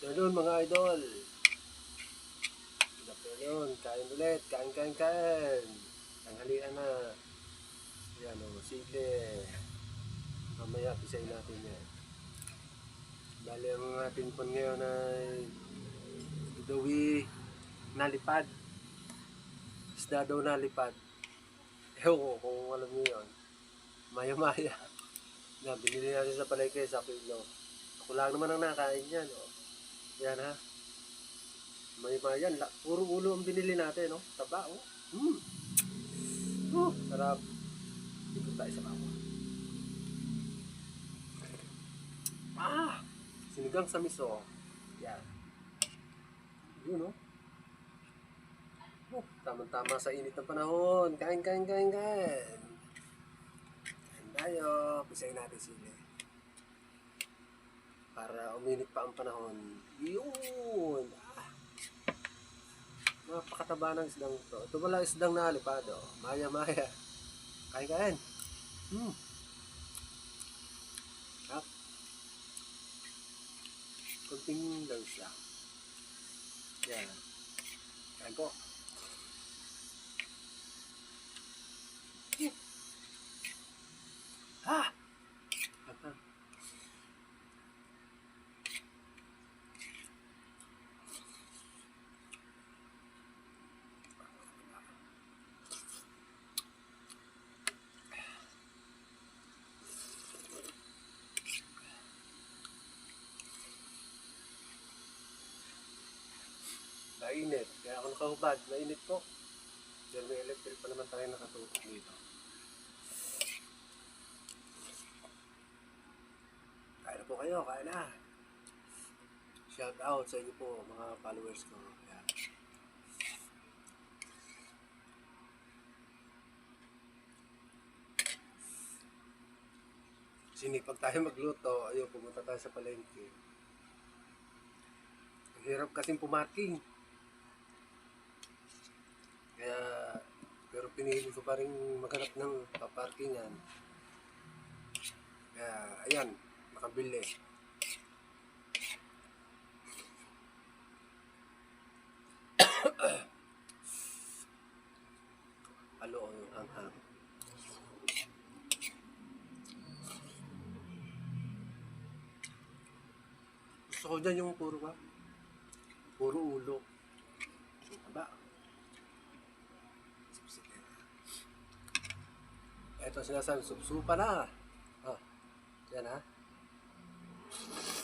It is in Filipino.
afternoon mga idol. Good afternoon. Kain ulit. Kain. Tanghalian na. Yan o, sile. Mamaya pisayin natin yan. Bali ang ating pon ngayon ay dawi nalipad. Isda daw nalipad. Ewan ko kung alam niyo yun. Maya-maya. Na, binili natin sa palengke sa kilo. Ako lang naman ang nakain yan. O. Yan ha. Maya-maya yan. Puro ulo ang binili natin. No? Taba o. Sarap. Dito tayo sa bawah. Sinigang sa miso. Yan. Yun, no? Tama-tama sa init ng panahon. Kain. Kain tayo. Pisayin natin sili. Para uminit pa ang panahon. Yun. Napakataba ng isdang to. Ito pala isdang nalipado. Maya-maya. Kain. Kunting lang siya. Yan. Kain po. Mainit. Kaya ako nakahubad. Mainit po. Pero may electric pa naman tayo nakatutok dito. Kain na po kayo. Kain na. Shout out sa inyo po mga followers ko. Ayan. Sinipag tayo magluto. Ayun, pumunta tayo sa palengke. Ang hirap kasing pumarking. Kaya, pero pinili ko pa rin maghanap ng paparkingan. Kaya, ayan, makabili. Halo yung hanghang. Gusto ko dyan yung puro ulo. Aba. Ito sinasabi, supsupa na. Yan ha.